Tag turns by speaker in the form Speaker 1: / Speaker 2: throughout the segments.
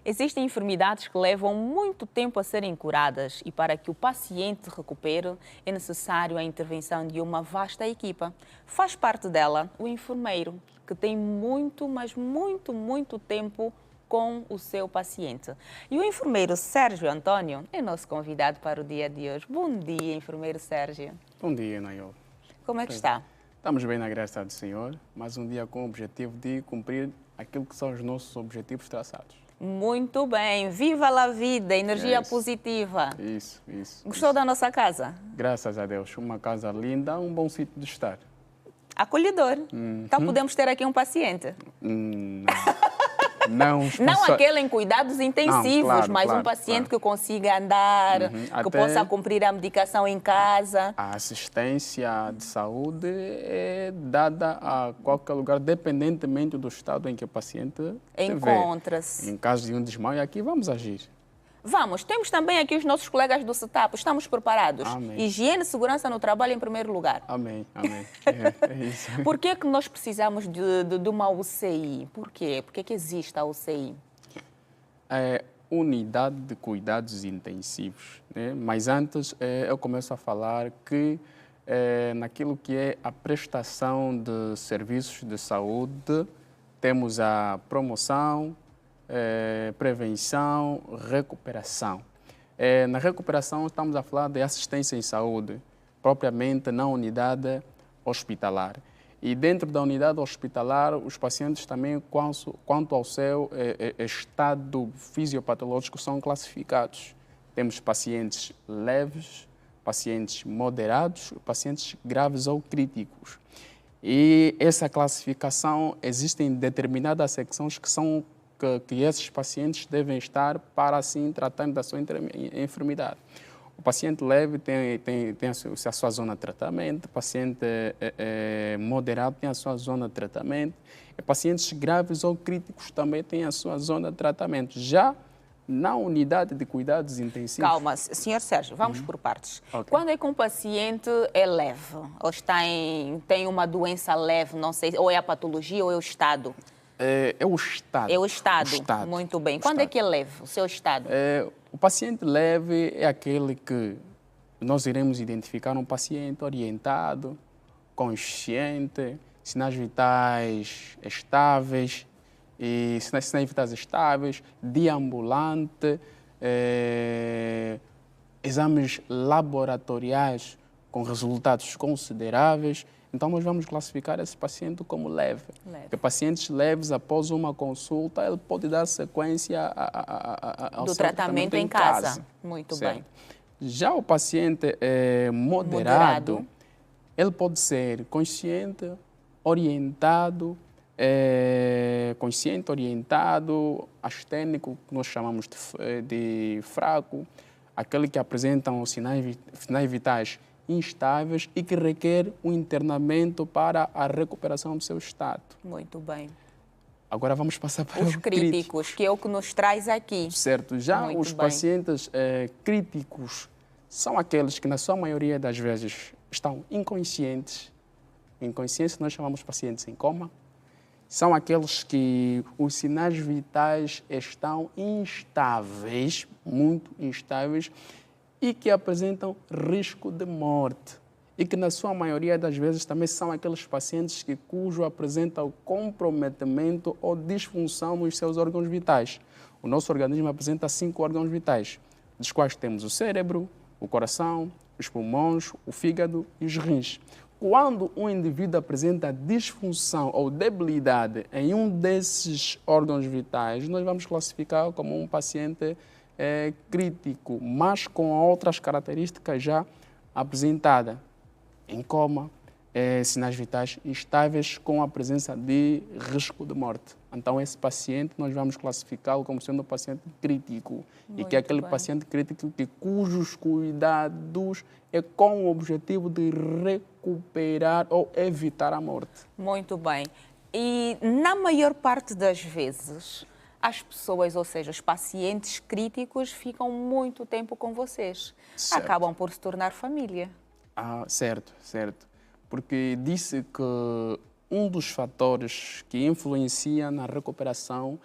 Speaker 1: Existem enfermidades que levam muito tempo a serem curadas e para que o paciente recupere é necessário a intervenção de uma vasta equipa. Faz parte dela o enfermeiro, que tem muito, mas muito tempo com o seu paciente. E o enfermeiro Sérgio Antônio é nosso convidado para o dia de hoje. Bom dia, enfermeiro Sérgio.
Speaker 2: Bom dia, Nayol.
Speaker 1: Como é que está?
Speaker 2: Estamos bem na graça do Senhor, mais um dia com o objetivo de cumprir aquilo que são os nossos objetivos traçados.
Speaker 1: Muito bem. Viva a vida, energia positiva.
Speaker 2: Isso.
Speaker 1: Gostou da nossa casa?
Speaker 2: Graças a Deus. Uma casa linda, um bom sítio de estar.
Speaker 1: Acolhedor. Então podemos ter aqui um paciente. Não aquele em cuidados intensivos,
Speaker 2: não,
Speaker 1: mas um paciente que consiga andar, que possa cumprir a medicação em casa.
Speaker 2: A assistência de saúde é dada a qualquer lugar, independentemente do estado em que o paciente
Speaker 1: encontra-se.
Speaker 2: Em caso de um desmaio, aqui vamos agir.
Speaker 1: Vamos, temos também aqui os nossos colegas do CETAP, estamos preparados.
Speaker 2: Amém.
Speaker 1: Higiene e segurança no trabalho em primeiro lugar.
Speaker 2: Amém. É isso.
Speaker 1: Por que nós precisamos de uma UCI? Por quê? Por que existe a UCI?
Speaker 2: É unidade de cuidados intensivos, né? Mas antes eu começo a falar que naquilo que é a prestação de serviços de saúde, temos a promoção, prevenção, recuperação. Na recuperação estamos a falar de assistência em saúde, propriamente na unidade hospitalar. E dentro da unidade hospitalar, os pacientes também, quanto ao seu estado fisiopatológico, são classificados. Temos pacientes leves, pacientes moderados, pacientes graves ou críticos. E essa classificação, existem determinadas secções que esses pacientes devem estar para, assim, tratando da sua enfermidade. O paciente leve tem a sua zona de tratamento, o paciente moderado tem a sua zona de tratamento, e pacientes graves ou críticos também têm a sua zona de tratamento. Já na unidade de cuidados intensivos...
Speaker 1: Calma, senhor Sérgio, vamos por partes.
Speaker 2: Okay.
Speaker 1: Quando é que um paciente é leve, ou tem uma doença leve, não sei, ou é a patologia ou é o estado?
Speaker 2: É o estado.
Speaker 1: É o estado. Muito bem. Quando é que é leve, o seu estado?
Speaker 2: O paciente leve é aquele que nós iremos identificar um paciente orientado, consciente, sinais vitais estáveis, deambulante, exames laboratoriais com resultados consideráveis. Então, nós vamos classificar esse paciente como leve. Porque pacientes leves, após uma consulta, ele pode dar sequência ao
Speaker 1: do tratamento em casa. Muito
Speaker 2: certo.
Speaker 1: bem.
Speaker 2: Já o paciente moderado, ele pode ser consciente, orientado, asténico, que nós chamamos de fraco, aquele que apresenta sinais vitais instáveis e que requer um internamento para a recuperação do seu estado.
Speaker 1: Muito bem.
Speaker 2: Agora vamos passar para
Speaker 1: os críticos, que é o que nos traz aqui.
Speaker 2: Certo. Já os pacientes críticos são aqueles que, na sua maioria das vezes, estão inconscientes. Inconsciência nós chamamos de pacientes em coma. São aqueles que os sinais vitais estão instáveis, muito instáveis, e que apresentam risco de morte. E que, na sua maioria das vezes, também são aqueles pacientes cujo apresentam comprometimento ou disfunção nos seus órgãos vitais. O nosso organismo apresenta 5 órgãos vitais, dos quais temos o cérebro, o coração, os pulmões, o fígado e os rins. Quando um indivíduo apresenta disfunção ou debilidade em um desses órgãos vitais, nós vamos classificar como um paciente crítico, mas com outras características já apresentadas, em coma, sinais vitais instáveis com a presença de risco de morte. Então, esse paciente nós vamos classificá-lo como sendo um paciente crítico. Muito e que é aquele paciente crítico cujos cuidados é com o objetivo de recuperar ou evitar a morte.
Speaker 1: Muito bem. E na maior parte das vezes, as pessoas, ou seja, os pacientes críticos, ficam muito tempo com vocês. Certo. Acabam por se tornar família.
Speaker 2: Certo. Porque disse que um dos fatores que influencia na recuperação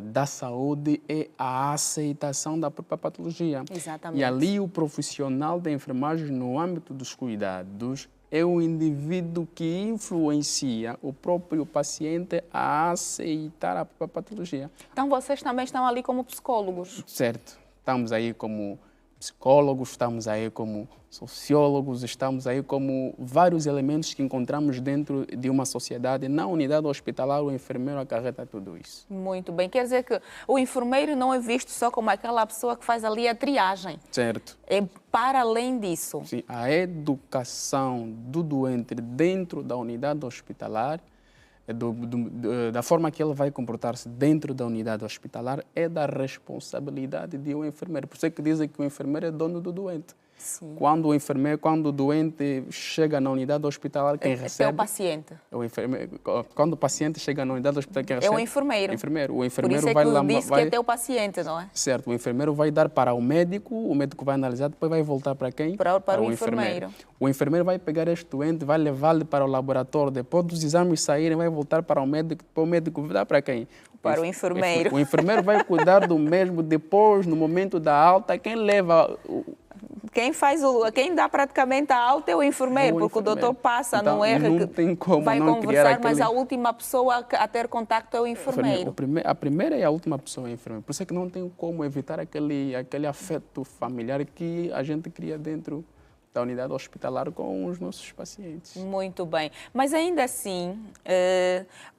Speaker 2: da saúde é a aceitação da própria patologia.
Speaker 1: Exatamente.
Speaker 2: E ali o profissional da enfermagem, no âmbito dos cuidados, é o indivíduo que influencia o próprio paciente a aceitar a própria patologia.
Speaker 1: Então vocês também estão ali como psicólogos?
Speaker 2: Certo. Estamos aí como psicólogos, estamos aí como sociólogos, estamos aí como vários elementos que encontramos dentro de uma sociedade. Na unidade hospitalar, o enfermeiro acarreta tudo isso.
Speaker 1: Muito bem. Quer dizer que o enfermeiro não é visto só como aquela pessoa que faz ali a triagem.
Speaker 2: Certo.
Speaker 1: É para além disso.
Speaker 2: Sim, a educação do doente dentro da unidade hospitalar, da forma que ele vai comportar-se dentro da unidade hospitalar, é da responsabilidade de um enfermeiro. Por isso é que dizem que o enfermeiro é dono do doente.
Speaker 1: Sim.
Speaker 2: Quando o doente chega na unidade hospitalar, quem recebe...
Speaker 1: É o paciente.
Speaker 2: É o enfermeiro. Quando o paciente chega na unidade hospitalar, quem recebe...
Speaker 1: É o enfermeiro.
Speaker 2: O enfermeiro
Speaker 1: Por isso é
Speaker 2: vai
Speaker 1: que
Speaker 2: lá...
Speaker 1: disse que é teu paciente, não é?
Speaker 2: Certo. O enfermeiro vai dar para o médico vai analisar, depois vai voltar para quem?
Speaker 1: Para o enfermeiro.
Speaker 2: O enfermeiro vai pegar este doente, vai levá-lo para o laboratório, depois dos exames saírem, vai voltar para o médico, depois o médico vai dar para quem?
Speaker 1: Para o enfermeiro.
Speaker 2: O enfermeiro vai cuidar do mesmo depois, no momento da alta, quem leva...
Speaker 1: Quem dá praticamente a alta é o enfermeiro, porque o doutor passa,
Speaker 2: então,
Speaker 1: não erra,
Speaker 2: não tem como
Speaker 1: vai
Speaker 2: não
Speaker 1: conversar,
Speaker 2: aquele...
Speaker 1: mas a última pessoa a ter contacto é o enfermeiro.
Speaker 2: A primeira e a última pessoa é o enfermeiro. Por isso é que não tem como evitar aquele afeto familiar que a gente cria dentro da unidade hospitalar com os nossos pacientes.
Speaker 1: Muito bem. Mas ainda assim,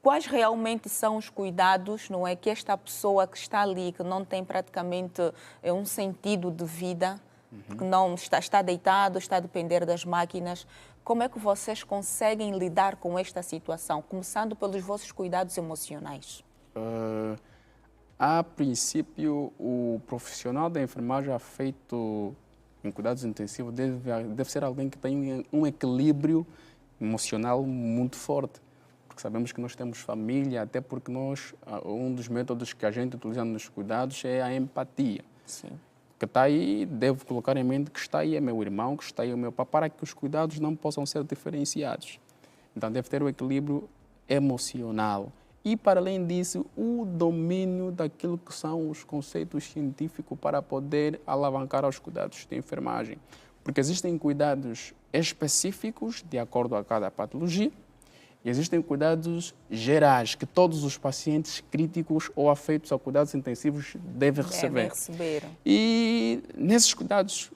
Speaker 1: quais realmente são os cuidados, não é, que esta pessoa que está ali, que não tem praticamente um sentido de vida, que não está deitado, está a depender das máquinas, como é que vocês conseguem lidar com esta situação, começando pelos vossos cuidados emocionais?
Speaker 2: A princípio, o profissional da enfermagem feito em cuidados intensivos deve ser alguém que tem um equilíbrio emocional muito forte. Porque sabemos que nós temos família, até porque um dos métodos que a gente utiliza nos cuidados é a empatia.
Speaker 1: Sim.
Speaker 2: Que está aí, devo colocar em mente que está aí é meu irmão, que está aí é o meu pai, para que os cuidados não possam ser diferenciados. Então deve ter o equilíbrio emocional. E, para além disso, o domínio daquilo que são os conceitos científicos para poder alavancar os cuidados de enfermagem. Porque existem cuidados específicos de acordo a cada patologia e existem cuidados gerais que todos os pacientes críticos ou afeitos a cuidados intensivos devem receber. E nesses cuidados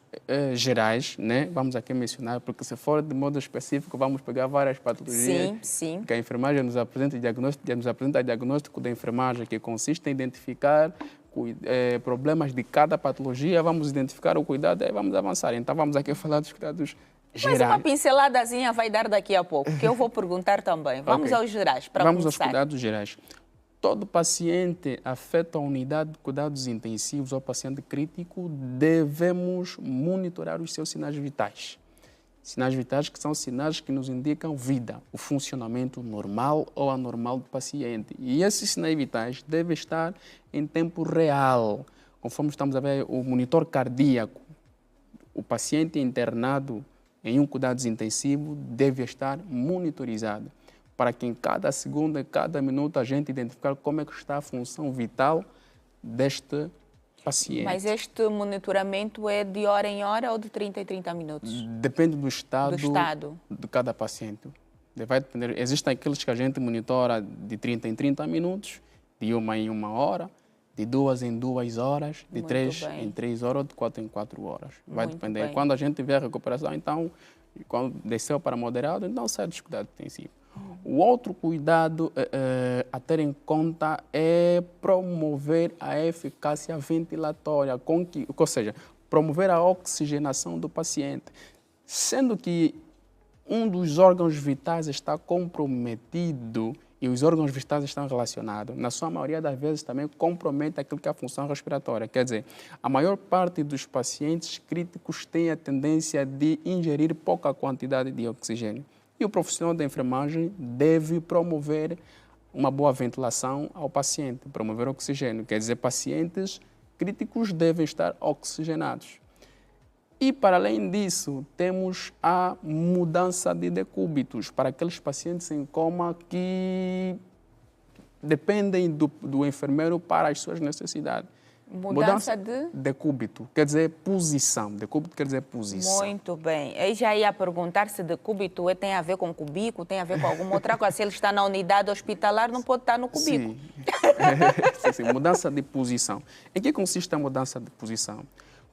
Speaker 2: gerais, né, vamos aqui mencionar, porque se for de modo específico, vamos pegar várias patologias.
Speaker 1: Sim.
Speaker 2: Que a enfermagem nos apresenta diagnóstico da enfermagem, que consiste em identificar problemas de cada patologia, vamos identificar o cuidado e vamos avançar. Então, vamos aqui falar dos cuidados gerais.
Speaker 1: Mas uma pinceladazinha vai dar daqui a pouco, que eu vou perguntar também. Vamos aos gerais, para começar.
Speaker 2: Vamos aos cuidados gerais. Todo paciente afeto a unidade de cuidados intensivos ou paciente crítico, devemos monitorar os seus sinais vitais. Sinais vitais que são sinais que nos indicam vida, o funcionamento normal ou anormal do paciente. E esses sinais vitais devem estar em tempo real. Conforme estamos a ver, o monitor cardíaco, o paciente internado em um cuidados intensivo deve estar monitorizado, para que em cada segundo, em cada minuto, a gente identificar como é que está a função vital deste paciente.
Speaker 1: Mas este monitoramento é de hora em hora ou de 30 em 30 minutos?
Speaker 2: Depende do estado de cada paciente. Vai depender. Existem aqueles que a gente monitora de 30 em 30 minutos, de 1 em 1 hora, de 2 em 2 horas, de 3 em 3 horas ou de 4 em 4 horas. Vai depender. Quando a gente vê a recuperação, então, quando desceu para moderado, então sai dos cuidados intensivos. O outro cuidado a ter em conta é promover a eficácia ventilatória, ou seja, promover a oxigenação do paciente, sendo que um dos órgãos vitais está comprometido e os órgãos vitais estão relacionados, na sua maioria das vezes também compromete aquilo que é a função respiratória. Quer dizer, a maior parte dos pacientes críticos tem a tendência de ingerir pouca quantidade de oxigênio. E o profissional da enfermagem deve promover uma boa ventilação ao paciente, promover oxigênio. Quer dizer, pacientes críticos devem estar oxigenados. E, para além disso, temos a mudança de decúbitos para aqueles pacientes em coma que dependem do enfermeiro para as suas necessidades.
Speaker 1: Mudança de
Speaker 2: decúbito, quer dizer posição. Decúbito quer dizer posição.
Speaker 1: Muito bem. Eu já ia perguntar se decúbito tem a ver com cubículo, tem a ver com alguma outra coisa. Se ele está na unidade hospitalar, não pode estar no cubículo.
Speaker 2: Sim. Sim. Mudança de posição. Em que consiste a mudança de posição?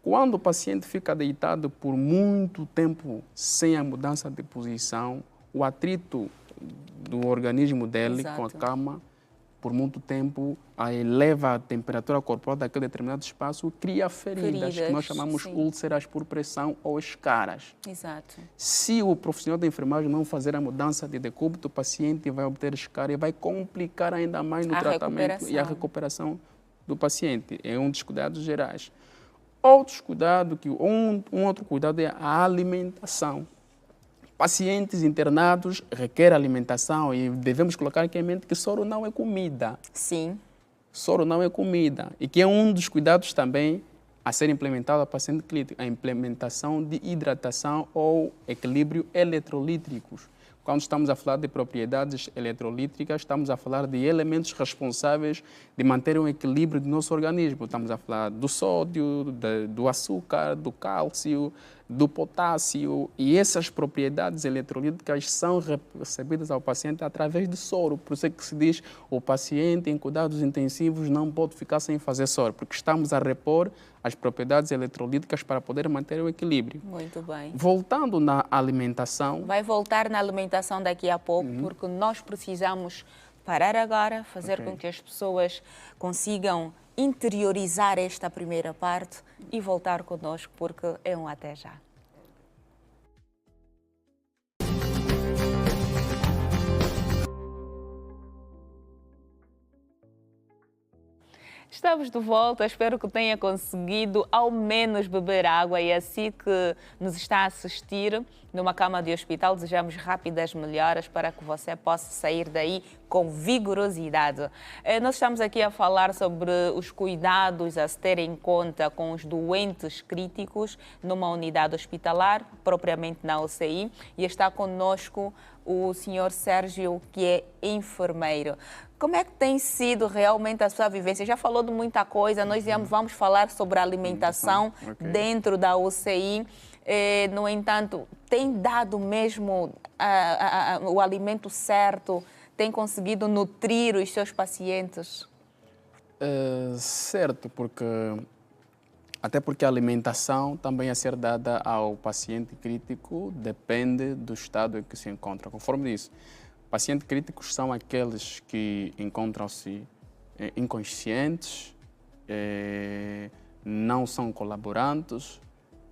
Speaker 2: Quando o paciente fica deitado por muito tempo sem a mudança de posição, o atrito do organismo dele
Speaker 1: Exato.
Speaker 2: com a cama por muito tempo, eleva a temperatura corporal daquele determinado espaço, cria feridas que nós chamamos úlceras por pressão ou escaras.
Speaker 1: Exato.
Speaker 2: Se o profissional da enfermagem não fazer a mudança de decúbito, o paciente vai obter escara e vai complicar ainda mais no tratamento e a recuperação do paciente. É um dos cuidados gerais. Outros cuidados, um outro cuidado é a alimentação. Pacientes internados requerem alimentação e devemos colocar aqui em mente que soro não é comida.
Speaker 1: Sim.
Speaker 2: Soro não é comida. E que é um dos cuidados também a ser implementado ao paciente clínico, a implementação de hidratação ou equilíbrio eletrolítricos. Quando estamos a falar de propriedades eletrolítricas, estamos a falar de elementos responsáveis de manter um equilíbrio do nosso organismo. Estamos a falar do sódio, do açúcar, do cálcio, do potássio. E essas propriedades eletrolíticas são recebidas ao paciente através de soro. Por isso é que se diz que o paciente em cuidados intensivos não pode ficar sem fazer soro, porque estamos a repor as propriedades eletrolíticas para poder manter o equilíbrio.
Speaker 1: Muito bem.
Speaker 2: Voltando na alimentação...
Speaker 1: Vai voltar na alimentação daqui a pouco, porque nós precisamos parar agora, fazer com que as pessoas consigam interiorizar esta primeira parte e voltar conosco, porque é um até já. Estamos de volta, espero que tenha conseguido ao menos beber água e assim que nos está a assistir numa cama de hospital, desejamos rápidas melhoras para que você possa sair daí com vigorosidade. Nós estamos aqui a falar sobre os cuidados a se ter em conta com os doentes críticos numa unidade hospitalar, propriamente na UCI, e está conosco o Sr. Sérgio, que é enfermeiro. Como é que tem sido realmente a sua vivência? Já falou de muita coisa, nós vamos falar sobre a alimentação dentro da UCI. No entanto, tem dado mesmo o alimento certo? Tem conseguido nutrir os seus pacientes?
Speaker 2: Certo, até porque a alimentação também a ser dada ao paciente crítico depende do estado em que se encontra. Conforme disse, pacientes críticos são aqueles que encontram-se inconscientes, não são colaborantes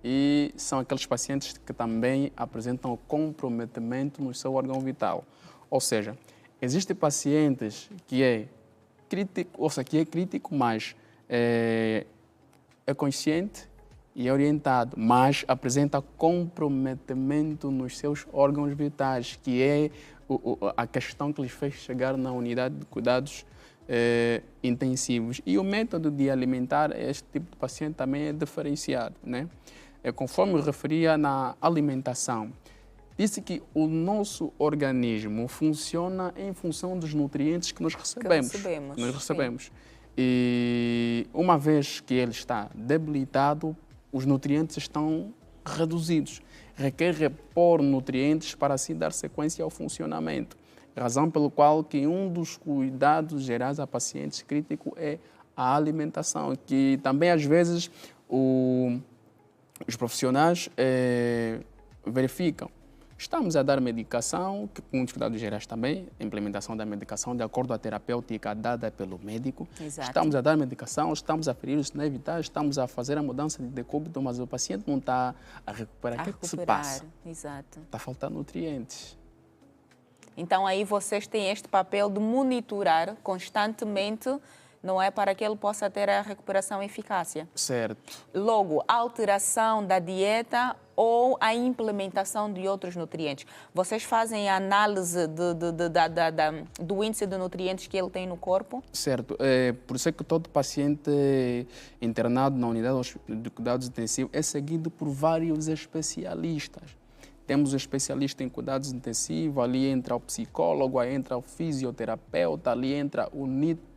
Speaker 2: e são aqueles pacientes que também apresentam comprometimento no seu órgão vital. Ou seja, existem pacientes que é crítico, mas é consciente e é orientado, mas apresenta comprometimento nos seus órgãos vitais, que é a questão que lhes fez chegar na unidade de cuidados intensivos. E o método de alimentar este tipo de paciente também é diferenciado, né? Conforme eu referia na alimentação, disse que o nosso organismo funciona em função dos nutrientes que nós recebemos. E uma vez que ele está debilitado, os nutrientes estão reduzidos. Requer repor nutrientes para assim dar sequência ao funcionamento. Razão pelo qual que um dos cuidados gerais a pacientes críticos é a alimentação, que também às vezes os profissionais verificam. Estamos a dar medicação, com os cuidados gerais também, a implementação da medicação de acordo com a terapêutica dada pelo médico.
Speaker 1: Exato.
Speaker 2: Estamos a dar medicação, estamos a ferir os sinais vitais, estamos a fazer a mudança de decúbito, mas o paciente não está a recuperar. O que se passa?
Speaker 1: Exato.
Speaker 2: Está faltando nutrientes.
Speaker 1: Então aí vocês têm este papel de monitorar constantemente, não é, para que ele possa ter a recuperação e eficácia.
Speaker 2: Certo.
Speaker 1: Logo, a alteração da dieta ou a implementação de outros nutrientes. Vocês fazem a análise do índice de nutrientes que ele tem no corpo?
Speaker 2: Certo. Por isso é que todo paciente internado na unidade de cuidados intensivos é seguido por vários especialistas. temos o especialista em cuidados intensivos, ali entra o psicólogo, aí entra o fisioterapeuta, ali entra o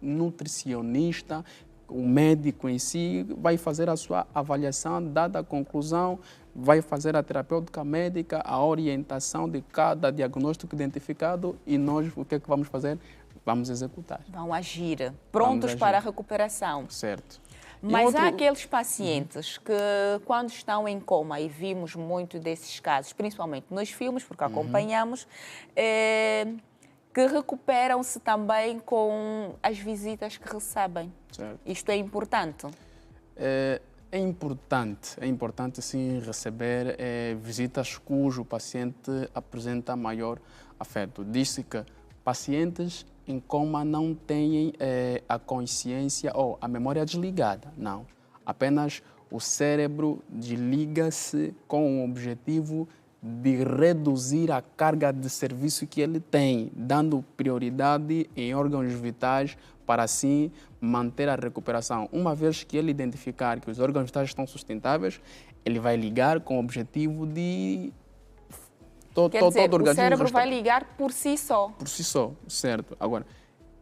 Speaker 2: nutricionista, o médico em si vai fazer a sua avaliação, dada a conclusão, vai fazer a terapêutica médica, a orientação de cada diagnóstico identificado e nós o que é que vamos fazer? Vamos executar.
Speaker 1: Vão agir, prontos para a recuperação.
Speaker 2: Certo.
Speaker 1: Mas há aqueles pacientes que, quando estão em coma, e vimos muito desses casos, principalmente nos filmes, porque acompanhamos, que recuperam-se também com as visitas que recebem.
Speaker 2: Certo.
Speaker 1: Isto é importante?
Speaker 2: É importante sim receber visitas cujo paciente apresenta maior afeto. Diz-se que pacientes em coma não têm a consciência ou a memória desligada, não. Apenas o cérebro desliga-se com o objetivo de reduzir a carga de serviço que ele tem, dando prioridade em órgãos vitais para assim manter a recuperação. Uma vez que ele identificar que os órgãos vitais estão sustentáveis, ele vai ligar com o objetivo de
Speaker 1: Quer dizer, o cérebro vai ligar por si só.
Speaker 2: Por si só, certo. Agora,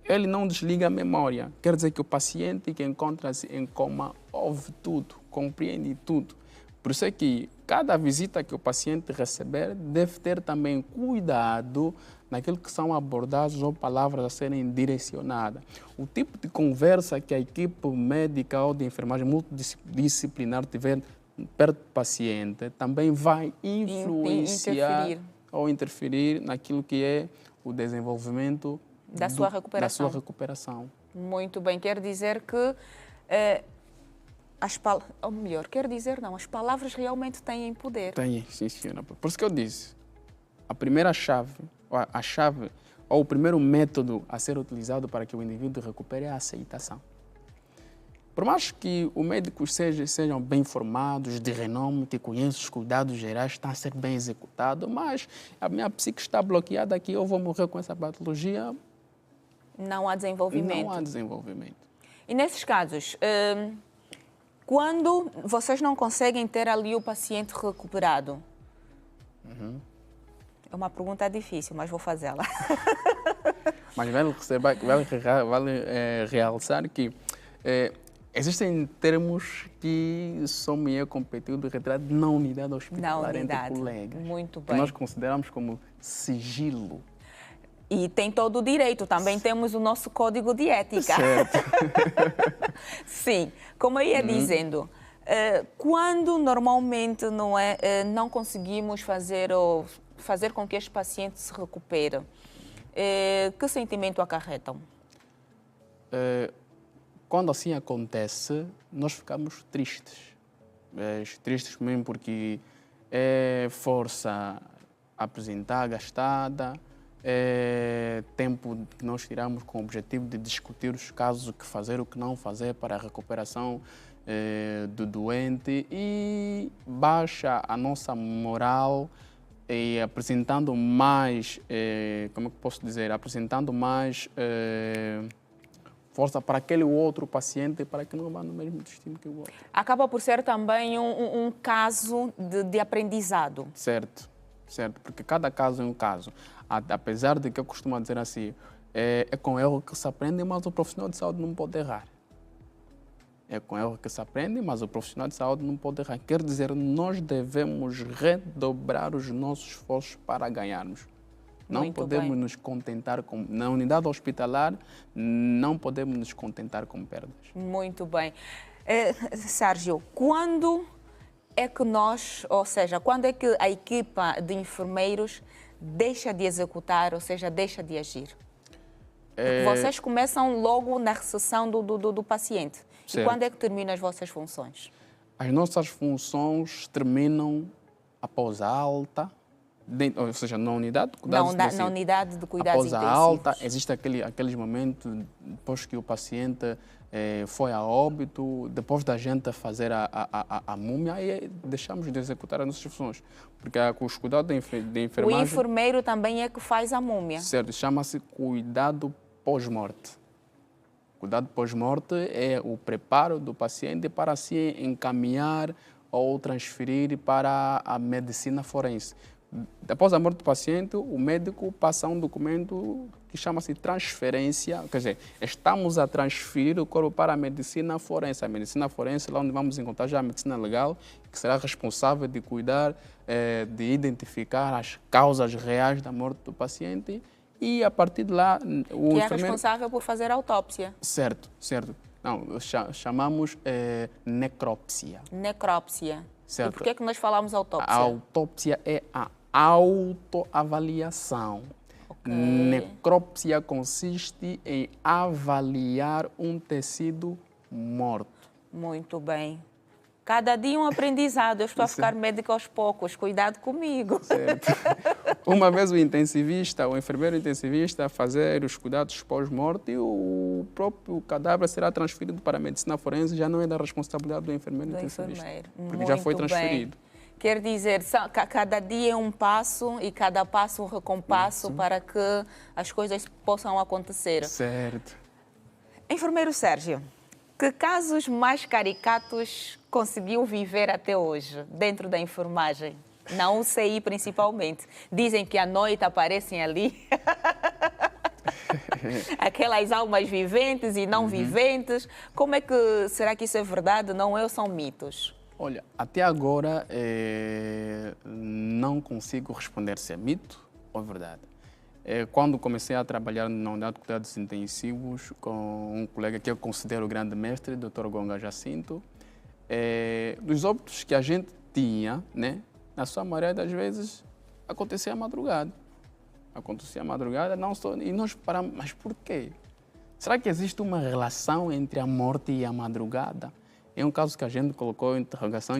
Speaker 2: ele não desliga a memória. Quer dizer que o paciente que encontra-se em coma ouve tudo, compreende tudo. Por isso é que cada visita que o paciente receber deve ter também cuidado naquilo que são abordagens ou palavras a serem direcionadas. O tipo de conversa que a equipe médica ou de enfermagem multidisciplinar tiver perto do paciente também vai influenciar ou interferir naquilo que é o desenvolvimento
Speaker 1: da sua
Speaker 2: recuperação.
Speaker 1: Muito bem, quer dizer que as palavras realmente têm poder.
Speaker 2: Tem, sim, senhora. Por isso que eu disse, a primeira chave ou o primeiro método a ser utilizado para que o indivíduo recupere é a aceitação. Por mais que os médicos sejam bem informados, de renome, que conheçam os cuidados gerais, estão a ser bem executados, mas a minha psique está bloqueada aqui, eu vou morrer com essa patologia.
Speaker 1: Não há desenvolvimento.
Speaker 2: Não há desenvolvimento.
Speaker 1: E nesses casos, quando vocês não conseguem ter ali o paciente recuperado? É uma pergunta difícil, mas vou fazê-la.
Speaker 2: Mas vale realçar que existem termos que são meio competidos retrato na unidade hospitalar entre colegas.
Speaker 1: Muito bem.
Speaker 2: Que nós consideramos como sigilo.
Speaker 1: E tem todo o direito, também temos o nosso código de ética.
Speaker 2: Certo.
Speaker 1: Sim, como eu ia dizendo, quando normalmente não conseguimos fazer com que este paciente se recupere, que sentimento acarretam?
Speaker 2: Quando assim acontece, nós ficamos tristes. Tristes mesmo porque é força apresentar gastada, tempo que nós tiramos com o objetivo de discutir os casos, o que fazer, o que não fazer para a recuperação do doente e baixa a nossa moral e apresentando mais, como é que posso dizer, apresentando mais força para aquele outro paciente para que não vá no mesmo destino que o outro.
Speaker 1: Acaba por ser também um caso de aprendizado.
Speaker 2: Certo, porque cada caso é um caso. Apesar de que eu costumo dizer assim, é com erro que se aprende, mas o profissional de saúde não pode errar. É com erro que se aprende, mas o profissional de saúde não pode errar. Quer dizer, nós devemos redobrar os nossos esforços para ganharmos. Não podemos nos contentar com... Na unidade hospitalar, não podemos nos contentar com perdas.
Speaker 1: Muito bem. Sérgio, quando é que quando é que a equipa de enfermeiros deixa de executar, ou seja, deixa de agir? Porque vocês começam logo na recepção do paciente. Certo. E quando é que terminam as vossas funções?
Speaker 2: As nossas funções terminam após a alta, ou seja, na unidade de cuidados intensivos. Na unidade de cuidados intensivos. Após a alta, existe aqueles momentos depois que o paciente foi a óbito, depois da gente fazer a múmia, aí deixamos de executar as nossas funções. Porque os cuidados de enfermagem...
Speaker 1: O enfermeiro também é que faz a múmia.
Speaker 2: Certo, chama-se cuidado pós-morte. Cuidado pós-morte é o preparo do paciente para se encaminhar ou transferir para a medicina forense. Após a morte do paciente, o médico passa um documento que chama-se transferência, quer dizer, estamos a transferir o corpo para a medicina forense. A medicina forense é lá onde vamos encontrar já a medicina legal, que será responsável de cuidar, de identificar as causas reais da morte do paciente e, a partir de lá, o
Speaker 1: que é
Speaker 2: enfermeiro...
Speaker 1: responsável por fazer a autópsia.
Speaker 2: Certo, certo. Não, chamamos necrópsia.
Speaker 1: Necrópsia.
Speaker 2: Certo.
Speaker 1: E por que é que nós falamos autópsia?
Speaker 2: A autópsia é a autoavaliação.
Speaker 1: Okay.
Speaker 2: Necrópsia consiste em avaliar um tecido morto.
Speaker 1: Muito bem. Cada dia um aprendizado. Eu estou a ficar médica aos poucos. Cuidado comigo.
Speaker 2: Certo. Uma vez o intensivista, o enfermeiro intensivista, fazer os cuidados pós-morte, o próprio cadáver será transferido para a medicina forense, já não é da responsabilidade do enfermeiro intensivista. Porque
Speaker 1: muito
Speaker 2: já foi transferido.
Speaker 1: Bem. Quer dizer, cada dia é um passo e cada passo um recompasso para que as coisas possam acontecer.
Speaker 2: Certo.
Speaker 1: Enfermeiro Sérgio, que casos mais caricatos conseguiu viver até hoje, dentro da enfermagem? Na UCI, principalmente. Dizem que à noite aparecem ali aquelas almas viventes e não viventes. Como é que... Será que isso é verdade? Não é ou são mitos?
Speaker 2: Olha, até agora não consigo responder se é mito ou verdade. Quando comecei a trabalhar na unidade de cuidados intensivos com um colega que eu considero o grande mestre, Dr. Gonga Jacinto, dos óbitos que a gente tinha, né, na sua maioria das vezes, acontecia à madrugada. Acontecia à madrugada, não só, e nós paramos, mas por quê? Será que existe uma relação entre a morte e a madrugada? É um caso que a gente colocou em interrogação.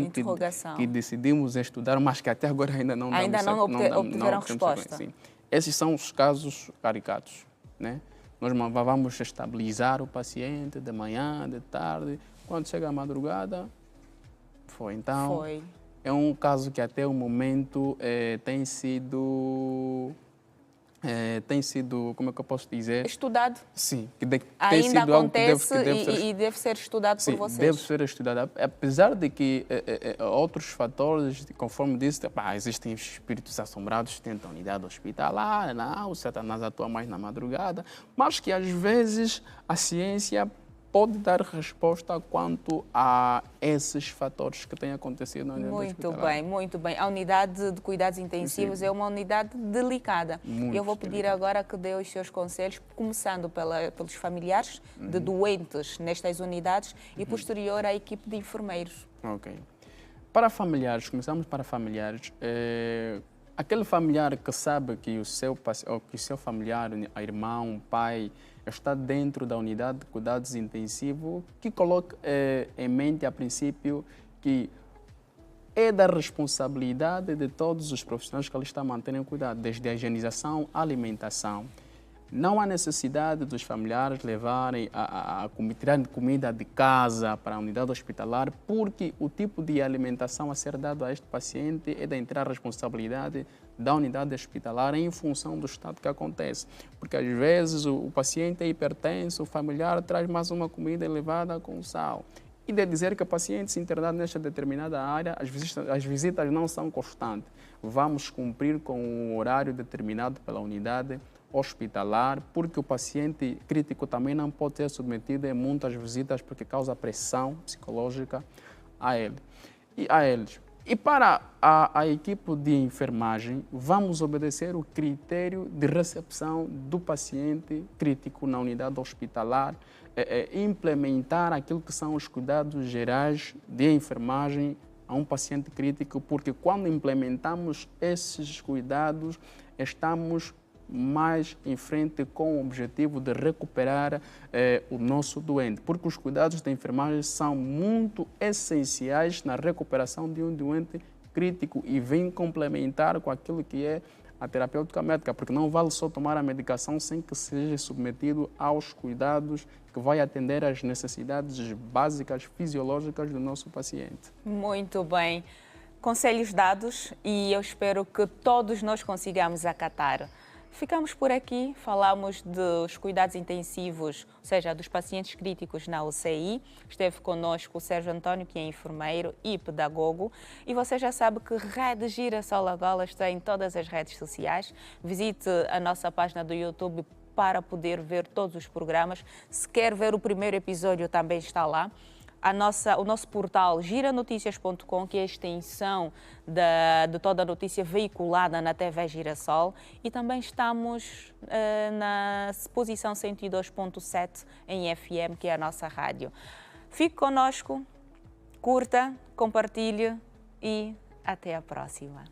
Speaker 2: Que decidimos estudar, mas que até agora ainda não
Speaker 1: obtiveram resposta.
Speaker 2: Sim. Esses são os casos caricatos, né? Nós vamos estabilizar o paciente de manhã, de tarde. Quando chega a madrugada, foi. Então, é um caso que até o momento tem sido, como é que eu posso dizer?
Speaker 1: Estudado.
Speaker 2: Sim.
Speaker 1: Ainda acontece e deve ser estudado por vocês.
Speaker 2: Deve ser estudado. Apesar de que outros fatores, conforme disse, existem espíritos assombrados dentro da unidade hospitalar, o Satanás atua mais na madrugada, mas que às vezes a ciência pode dar resposta quanto a esses fatores que têm acontecido na unidade hospitalar.
Speaker 1: Muito bem. A unidade de cuidados intensivos é uma unidade delicada. Eu vou pedir agora que dê os seus conselhos, começando pelos familiares de doentes nestas unidades e posterior à equipe de enfermeiros.
Speaker 2: Ok. Para familiares, começamos para familiares. Aquele familiar que sabe que o seu familiar, irmão, pai, está dentro da unidade de cuidados intensivos, que coloque em mente, a princípio, que é da responsabilidade de todos os profissionais que ali estão a manterem cuidado, desde a higienização à alimentação. Não há necessidade dos familiares levarem tirarem comida de casa para a unidade hospitalar, porque o tipo de alimentação a ser dado a este paciente é da inteira responsabilidade da unidade hospitalar em função do estado que acontece. Porque às vezes o paciente é hipertenso, o familiar traz mais uma comida elevada com sal. E de dizer que o paciente se internado nesta determinada área, as visitas não são constantes. Vamos cumprir com o horário determinado pela unidade hospitalar, porque o paciente crítico também não pode ser submetido a muitas visitas porque causa pressão psicológica a ele e a eles. E para a equipe de enfermagem, vamos obedecer o critério de recepção do paciente crítico na unidade hospitalar, implementar aquilo que são os cuidados gerais de enfermagem a um paciente crítico, porque quando implementamos esses cuidados, estamos mais em frente com o objetivo de recuperar o nosso doente, porque os cuidados da enfermagem são muito essenciais na recuperação de um doente crítico e vêm complementar com aquilo que é a terapêutica médica, porque não vale só tomar a medicação sem que seja submetido aos cuidados que vai atender às necessidades básicas fisiológicas do nosso paciente.
Speaker 1: Muito bem. Conselhos dados e eu espero que todos nós consigamos acatar. Ficamos por aqui, falamos dos cuidados intensivos, ou seja, dos pacientes críticos na UCI. Esteve conosco o Sérgio António, que é enfermeiro e pedagogo. E você já sabe que Rede Girassol Angola está em todas as redes sociais. Visite a nossa página do YouTube para poder ver todos os programas. Se quer ver o primeiro episódio, também está lá. O nosso portal giranoticias.com, que é a extensão de toda a notícia veiculada na TV Girassol, e também estamos na posição 102.7 em FM, que é a nossa rádio. Fique connosco, curta, compartilhe e até a próxima.